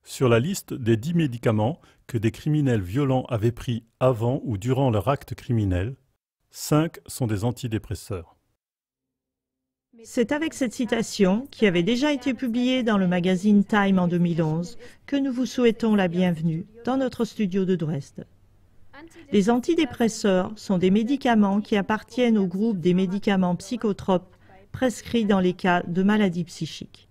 Sur la liste des 10 médicaments que des criminels violents avaient pris avant ou durant leur acte criminel, 5 sont des antidépresseurs. C'est avec cette citation, qui avait déjà été publiée dans le magazine Time en 2011, que nous vous souhaitons la bienvenue dans notre studio de Dresde. Les antidépresseurs sont des médicaments qui appartiennent au groupe des médicaments psychotropes prescrits dans les cas de maladies psychiques.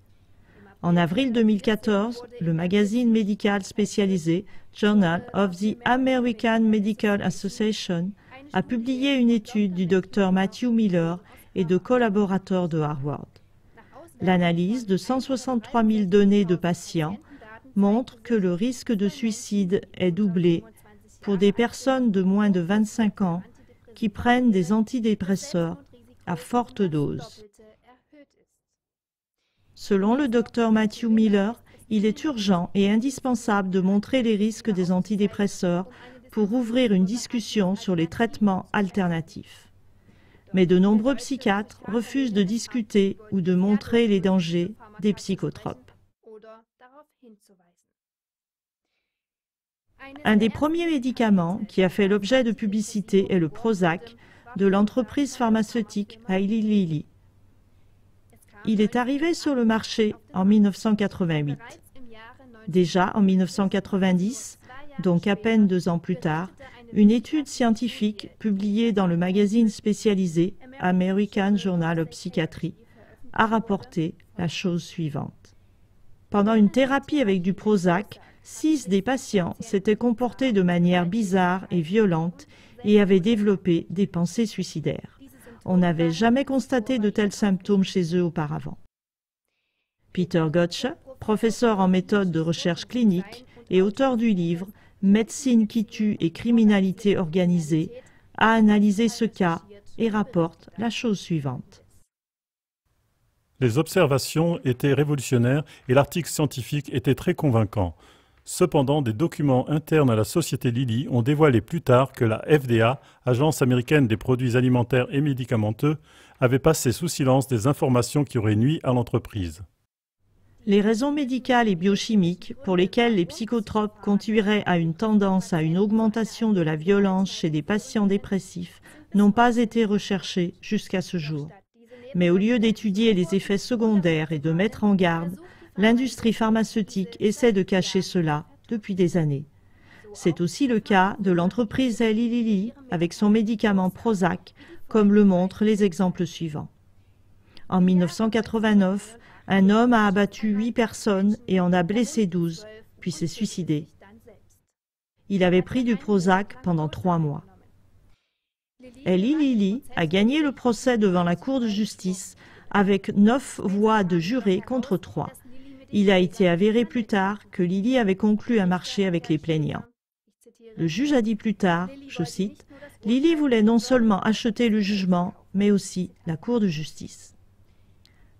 En avril 2014, le magazine médical spécialisé Journal of the American Medical Association a publié une étude du Dr Matthew Miller et de collaborateurs de Harvard. L'analyse de 163 000 données de patients montre que le risque de suicide est doublé pour des personnes de moins de 25 ans qui prennent des antidépresseurs à forte dose. Selon le Dr Matthew Miller, il est urgent et indispensable de montrer les risques des antidépresseurs pour ouvrir une discussion sur les traitements alternatifs. Mais de nombreux psychiatres refusent de discuter ou de montrer les dangers des psychotropes. Un des premiers médicaments qui a fait l'objet de publicité est le Prozac de l'entreprise pharmaceutique Eli Lilly. Il est arrivé sur le marché en 1988. Déjà en 1990, donc à peine 2 ans plus tard, une étude scientifique publiée dans le magazine spécialisé American Journal of Psychiatry a rapporté la chose suivante. Pendant une thérapie avec du Prozac, 6 des patients s'étaient comportés de manière bizarre et violente et avaient développé des pensées suicidaires. On n'avait jamais constaté de tels symptômes chez eux auparavant. Peter Gottsche, professeur en méthode de recherche clinique et auteur du livre « Médecine qui tue et criminalité organisée », a analysé ce cas et rapporte la chose suivante. Les observations étaient révolutionnaires et l'article scientifique était très convaincant. Cependant, des documents internes à la société Lilly ont dévoilé plus tard que la FDA, Agence américaine des produits alimentaires et médicamenteux, avait passé sous silence des informations qui auraient nui à l'entreprise. Les raisons médicales et biochimiques pour lesquelles les psychotropes conduiraient à une tendance à une augmentation de la violence chez des patients dépressifs n'ont pas été recherchées jusqu'à ce jour. Mais au lieu d'étudier les effets secondaires et de mettre en garde, l'industrie pharmaceutique essaie de cacher cela depuis des années. C'est aussi le cas de l'entreprise Eli Lilly avec son médicament Prozac, comme le montrent les exemples suivants. En 1989, un homme a abattu 8 personnes et en a blessé 12, puis s'est suicidé. Il avait pris du Prozac pendant 3 mois. Eli Lilly a gagné le procès devant la Cour de justice avec 9 voix de jurés contre 3. Il a été avéré plus tard que Lilly avait conclu un marché avec les plaignants. Le juge a dit plus tard, je cite, « Lilly voulait non seulement acheter le jugement, mais aussi la Cour de justice. »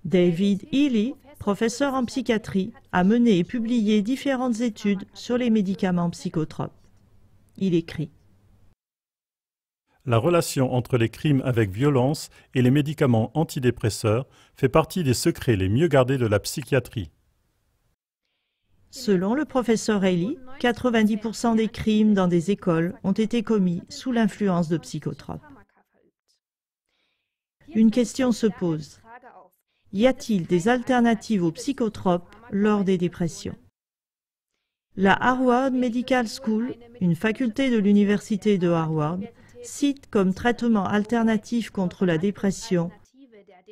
David Ely, professeur en psychiatrie, a mené et publié différentes études sur les médicaments psychotropes. Il écrit: La relation entre les crimes avec violence et les médicaments antidépresseurs fait partie des secrets les mieux gardés de la psychiatrie. Selon le professeur Ely, 90% des crimes dans des écoles ont été commis sous l'influence de psychotropes. Une question se pose. Y a-t-il des alternatives aux psychotropes lors des dépressions? La Harvard Medical School, une faculté de l'université de Harvard, cite comme traitement alternatif contre la dépression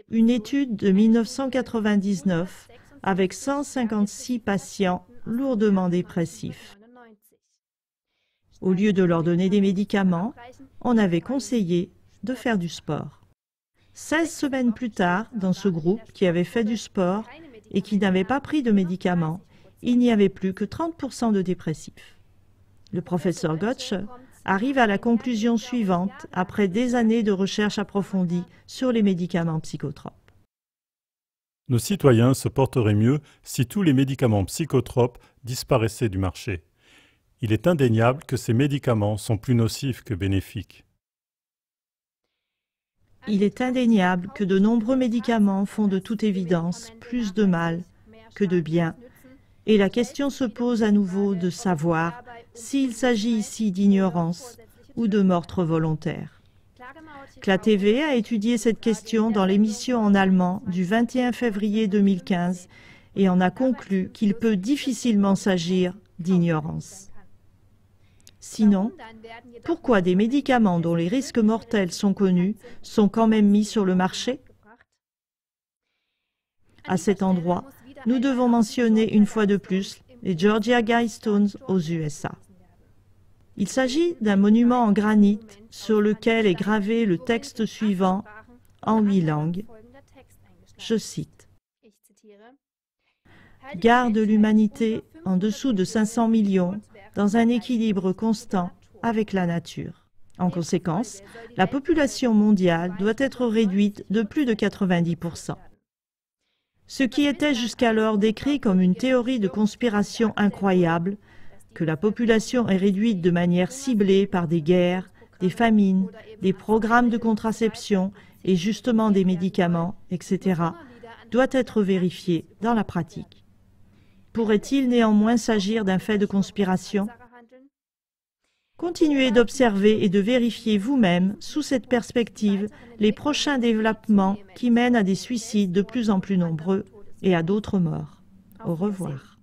une étude de 1999 avec 156 patients lourdement dépressifs. Au lieu de leur donner des médicaments, on avait conseillé de faire du sport. 16 semaines plus tard, dans ce groupe qui avait fait du sport et qui n'avait pas pris de médicaments, il n'y avait plus que 30% de dépressifs. Le professeur Gottsche arrive à la conclusion suivante après des années de recherche approfondie sur les médicaments psychotropes. Nos citoyens se porteraient mieux si tous les médicaments psychotropes disparaissaient du marché. Il est indéniable que ces médicaments sont plus nocifs que bénéfiques. Il est indéniable que de nombreux médicaments font de toute évidence plus de mal que de bien Et la question se pose à nouveau de savoir s'il s'agit ici d'ignorance ou de meurtre volontaire. CLA TV a étudié cette question dans l'émission en allemand du 21 février 2015 et en a conclu qu'il peut difficilement s'agir d'ignorance. Sinon, pourquoi des médicaments dont les risques mortels sont connus sont quand même mis sur le marché? À cet endroit, nous devons mentionner une fois de plus les Georgia Guidestones aux USA. Il s'agit d'un monument en granit sur lequel est gravé le texte suivant en 8 langues. Je cite. « Garde l'humanité en dessous de 500 millions dans un équilibre constant avec la nature. En conséquence, la population mondiale doit être réduite de plus de 90%. Ce qui était jusqu'alors décrit comme une théorie de conspiration incroyable, que la population est réduite de manière ciblée par des guerres, des famines, des programmes de contraception et justement des médicaments, etc., doit être vérifié dans la pratique. Pourrait-il néanmoins s'agir d'un fait de conspiration? Continuez d'observer et de vérifier vous-même, sous cette perspective, les prochains développements qui mènent à des suicides de plus en plus nombreux et à d'autres morts. Au revoir.